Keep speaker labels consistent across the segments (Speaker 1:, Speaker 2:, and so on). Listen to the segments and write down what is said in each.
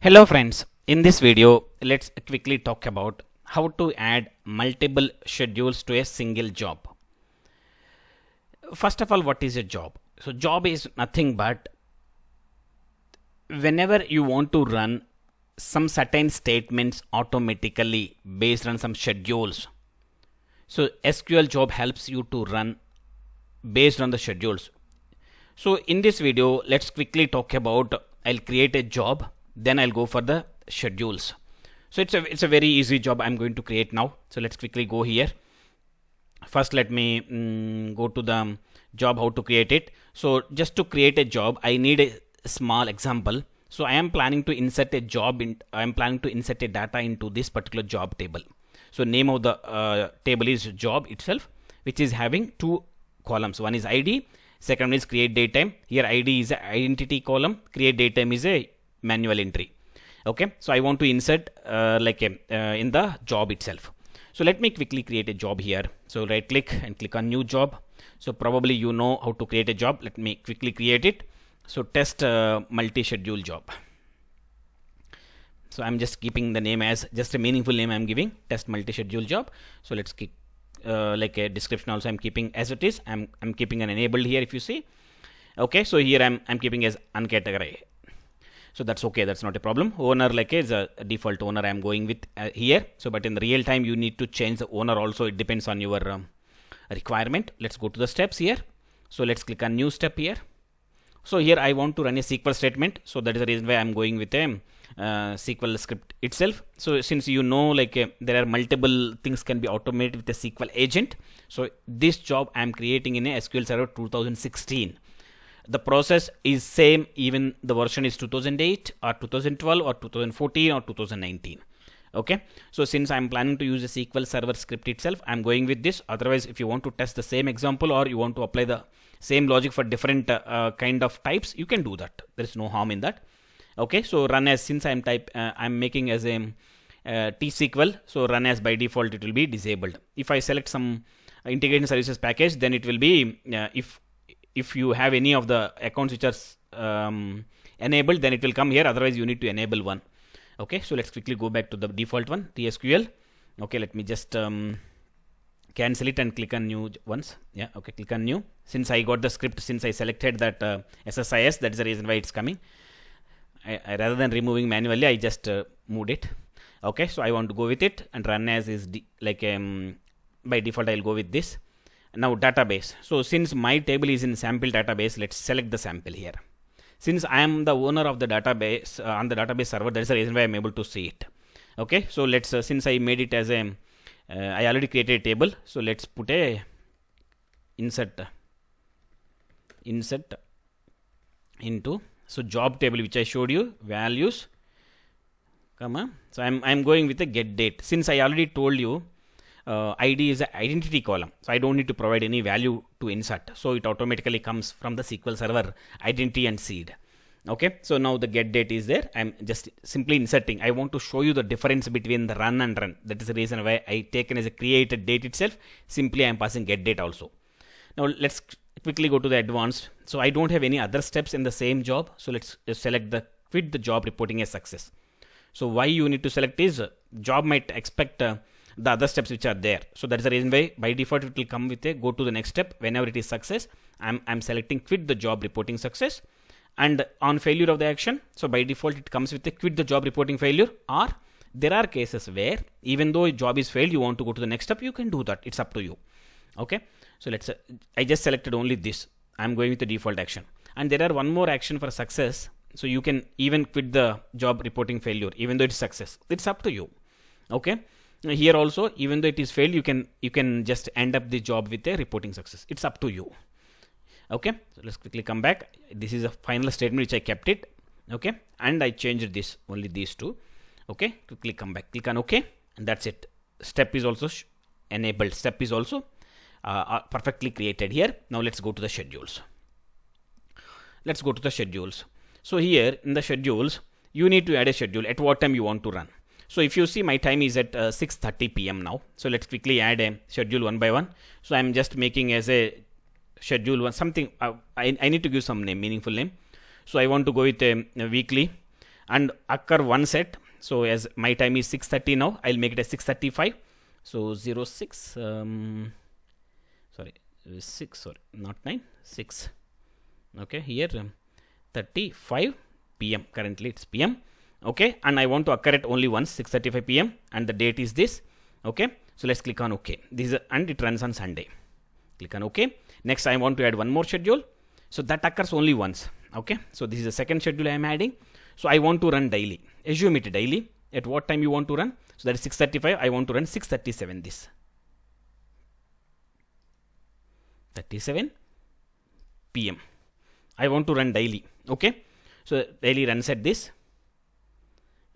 Speaker 1: Hello friends, in this video let's quickly talk about how to add multiple schedules to a single job. First of all, what is a job? So job is nothing but whenever you want to run some certain statements automatically based on some schedules. So SQL job helps you to run based on the schedules. So in this video let's quickly talk about I'll create a job, then I'll go for the schedules. So it's a very easy job I'm going to create now. So let's quickly go here. First let me go to the job, how to create it. So just to create a job I need a small example. So I am planning to insert a data into this particular job table. So name of the table is job itself, which is having two columns. One is ID, second one is create datetime. Here ID is a identity column, create datetime is a manual entry. Okay, so I want to insert in the job itself. So let me quickly create a job here. So right click and click on new job. So probably you know how to create a job. Let me quickly create it. So test multi-schedule job. So I'm just keeping the name as just a meaningful name I'm giving, test multi-schedule job. So let's keep like a description also I'm keeping as it is. I'm keeping an enabled here if you see. Okay, so here I'm keeping as uncategorized. So that's okay, that's not a problem. Owner is a default owner I'm going with here. So but in the real time you need to change the owner also. It depends on your requirement. Let's go to the steps here. So let's click on new step here. So here I want to run a SQL statement. So that is the reason why I'm going with a SQL script itself. So since you know there are multiple things can be automated with a SQL agent. So this job I'm creating in a SQL Server 2016. The process is same even the version is 2008 or 2012 or 2014 or 2019. Okay, so since I'm planning to use a SQL Server script itself, I'm going with this. Otherwise, if you want to test the same example or you want to apply the same logic for different kind of types, you can do that. There is no harm in that. Okay, so run as, since I'm making as a T-SQL, so run as by default it will be disabled. If I select some integration services package, then it will be if you have any of the accounts which are enabled, then it will come here. Otherwise you need to enable one. Okay, so let's quickly go back to the default one, TSQL. Okay, let me just cancel it and click on new once. Yeah, okay, click on new. Since I got the script, since I selected that SSIS, that is the reason why it's coming. I rather than removing manually, I just moved it. Okay, so I want to go with it, and run as is by default I'll go with this. Now database. So since my table is in sample database, let's select the sample here. Since I am the owner of the database on the database server, that's the reason why I'm able to see it. Okay, so let's since I made it as a I already created a table, so let's put a insert into job table which I showed you, values, comma. So I'm going with a get date. Since I already told you ID is an identity column, so I don't need to provide any value to insert, so it automatically comes from the SQL Server identity and seed. Okay, so now the get date is there. I'm just simply inserting. I want to show you the difference between the run and run. That is the reason why I taken as a created date itself. Simply I'm passing get date also. Now let's quickly go to the advanced. So I don't have any other steps in the same job, so let's select the quit the job reporting as success. So why you need to select is job might expect the other steps which are there. So that is the reason why by default it will come with a go to the next step. Whenever it is success, I'm selecting quit the job reporting success. And on failure of the action, so by default it comes with a quit the job reporting failure. Or there are cases where even though a job is failed, you want to go to the next step, you can do that. It's up to you. Okay, so let's I just selected only this. I'm going with the default action, and there are one more action for success. So you can even quit the job reporting failure even though it's success. It's up to you. Okay, here also even though it is failed, you can just end up the job with a reporting success. It's up to you. Okay, so let's quickly come back. This is a final statement which I kept it. Okay, and I changed this, only these two. Okay, quickly come back, click on OK, and that's it. Step is also enabled. Step is also perfectly created here. Now let's go to the schedules. So here in the schedules, you need to add a schedule at what time you want to run. So if you see my time is at 6:30 p.m. now. So let's quickly add a schedule one by one. So I'm just making as a schedule one something. I need to give some name, meaningful name. So I want to go with a weekly and occur one set. So as my time is 6:30 now, I'll make it as 6:35. So 06, sorry, 6, sorry, not 9, 6. Okay, here 35 p.m. Currently it's p.m. Okay, and I want to occur it only once, 6:35 p.m. and the date is this. Okay, so let's click on OK. This is and it runs on Sunday. Click on OK. Next, I want to add one more schedule. So that occurs only once. Okay, so this is the second schedule I am adding. So I want to run daily. Assume it daily. At what time you want to run? So that is 6:35. I want to run 6:37 this. 37 p.m. I want to run daily. Okay, so daily runs at this.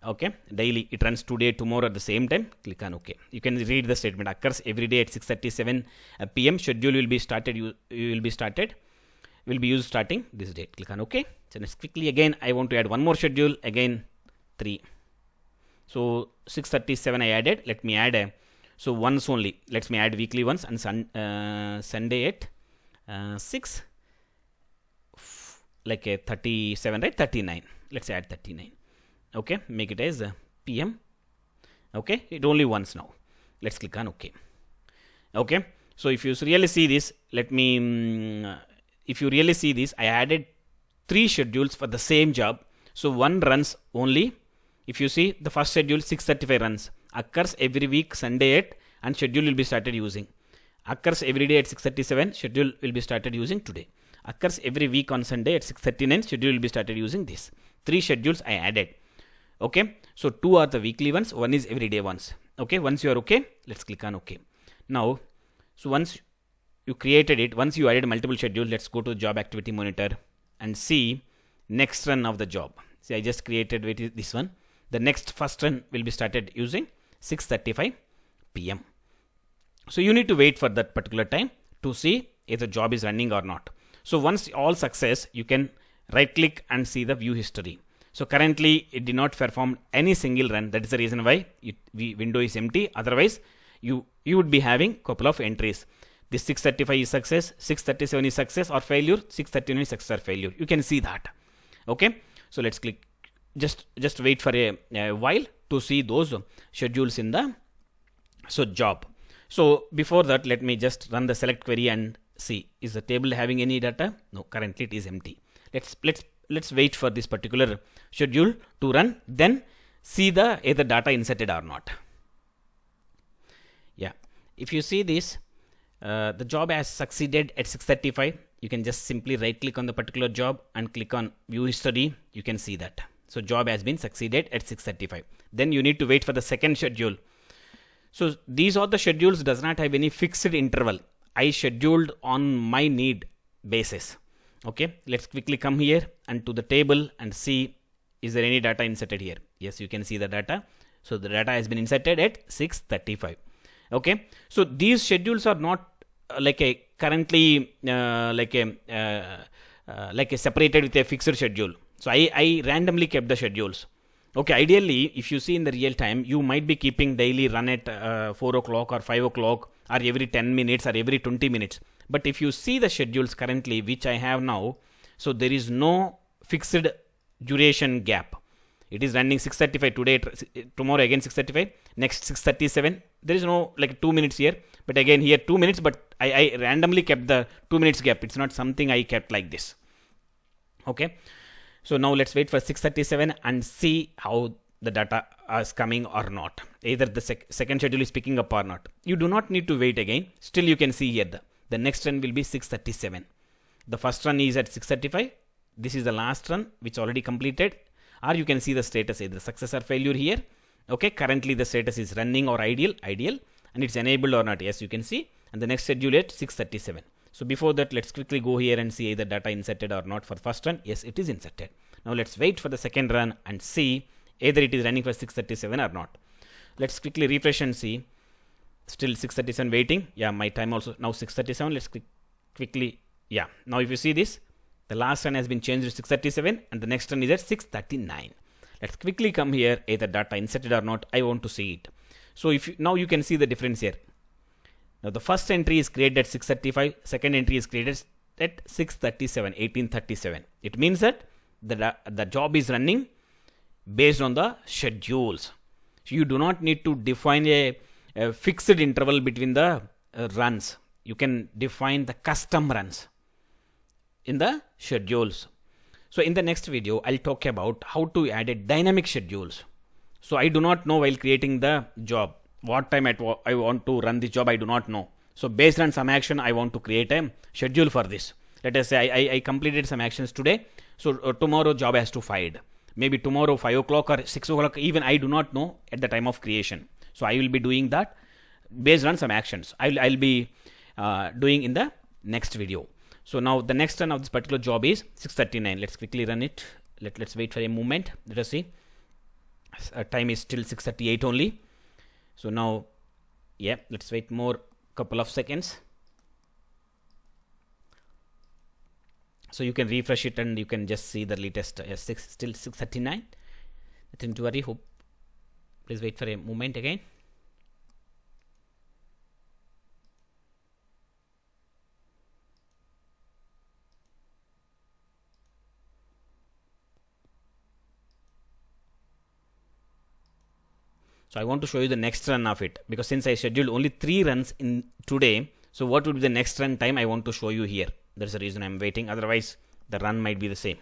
Speaker 1: Okay, daily it runs today, tomorrow at the same time. Click on OK. You can read the statement. Occurs every day at 6:37 p.m. Schedule will be started. Will be used starting this date. Click on OK. So let's quickly again. I want to add one more schedule. Again 3. So 6:37 I added. Let me add so once only. Let me add weekly ones and Sunday at 6. Like a 37, right? 39. Let's add 39. Okay, make it as PM. Okay, it only once now. Let's click on OK. Okay, so if you really see this, if you really see this, I added 3 schedules for the same job. So one runs only. If you see the first schedule 6:35 runs, occurs every week Sunday at, and schedule will be started using. Occurs every day at 6:37, schedule will be started using today. Occurs every week on Sunday at 6:39, schedule will be started using this. 3 schedules I added. Okay, so 2 are the weekly ones, 1 is everyday ones. Okay, once you are okay, let's click on OK. Now, so once you created it, once you added multiple schedules, let's go to job activity monitor and see next run of the job. See, I just created this one. The next first run will be started using 6:35 p.m. So you need to wait for that particular time to see if the job is running or not. So once all success, you can right click and see the view history. So currently it did not perform any single run. That is the reason why window is empty. Otherwise, you would be having couple of entries. This 6:35 is success, 6:37 is success or failure, 6:39 is success or failure. You can see that. Okay. So let's click. Just wait for a while to see those schedules in the job. So before that, let me just run the select query and see, is the table having any data? No, currently it is empty. Let's wait for this particular schedule to run, then see the either data inserted or not. Yeah, if you see this, the job has succeeded at 6:35. You can just simply right click on the particular job and click on view history. You can see that. So job has been succeeded at 6:35. Then you need to wait for the second schedule. So these are the schedules does not have any fixed interval. I scheduled on my need basis. Okay, let's quickly come here and to the table and see, is there any data inserted here? Yes, you can see the data. So the data has been inserted at 6:35. Okay, so these schedules are not like a currently like a separated with a fixed schedule. So I randomly kept the schedules. Okay, ideally, if you see in the real time, you might be keeping daily run at 4 o'clock or 5 o'clock or every 10 minutes or every 20 minutes. But if you see the schedules currently, which I have now, so there is no fixed duration gap. It is running 6:35 today, tomorrow again 6:35, next 6:37. There is no like 2 minutes here, but again here 2 minutes, but I randomly kept the 2 minutes gap. It's not something I kept like this. Okay. So now let's wait for 6:37 and see how the data is coming or not. Either the second schedule is picking up or not. You do not need to wait again. Still you can see here the next run will be 6:37. The first run is at 6:35. This is the last run which already completed. Or you can see the status either success or failure here. Okay, currently the status is running or ideal, and it's enabled or not. Yes, you can see. And the next schedule at 6:37. So before that, let's quickly go here and see either data inserted or not for the first run. Yes, it is inserted. Now let's wait for the second run and see either it is running for 6:37 or not. Let's quickly refresh and see. Still 6:37 waiting. Yeah, my time also now 6:37. Let's quickly. Yeah, now if you see this, the last run has been changed to 6:37 and the next run is at 6:39. Let's quickly come here, either data inserted or not. I want to see it. So now you can see the difference here. Now the first entry is created at 6:35, second entry is created at 6:37, 18:37. It means that the job is running based on the schedules. So you do not need to define a fixed interval between the runs. You can define the custom runs in the schedules. So in the next video, I'll talk about how to add a dynamic schedules. So I do not know while creating the job what time I want to run this job. I do not know. So based on some action, I want to create a schedule for this. Let us say I completed some actions today. So tomorrow job has to fired. Maybe tomorrow 5 o'clock or 6 o'clock, even I do not know at the time of creation. So I will be doing that based on some actions. I'll be doing in the next video. So now the next run of this particular job is 6:39. Let's quickly run it. Let's wait for a moment. Let us see. Time is still 6:38 only. So now, yeah, let's wait more couple of seconds. So you can refresh it and you can just see the latest still 6:39. Nothing to worry. Hope. Please wait for a moment again. So I want to show you the next run of it, because since I scheduled only 3 runs in today, so what would be the next run time I want to show you here. There's a reason I'm waiting, otherwise the run might be the same.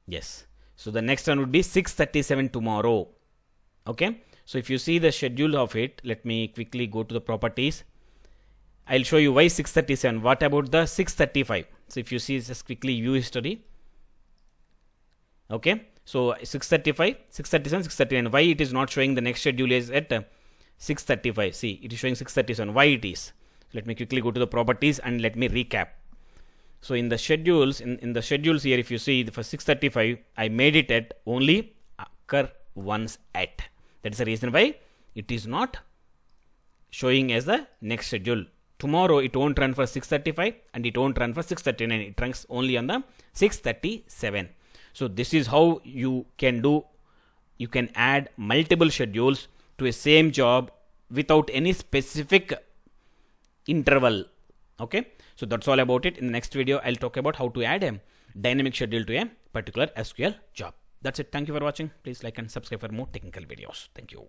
Speaker 1: Yes, so the next run would be 6:37 tomorrow. Okay, so if you see the schedule of it, let me quickly go to the properties. I'll show you why 6:37. What about the 6:35? So if you see, just quickly view history. Okay, so 6:35, 6:37, 6:39. Why it is not showing the next schedule is at 6:35? See, it is showing 6:37. Why it is? Let me quickly go to the properties and let me recap. So in the schedules, in the schedules here, if you see for 6:35, I made it at only occur once at. That is the reason why it is not showing as the next schedule. Tomorrow it won't run for 6:35 and it won't run for 6:39. It runs only on the 6:37. So this is how you can do. You can add multiple schedules to a same job without any specific interval. Okay, so that's all about it. In the next video, I'll talk about how to add a dynamic schedule to a particular SQL job. That's it. Thank you for watching. Please like and subscribe for more technical videos. Thank you.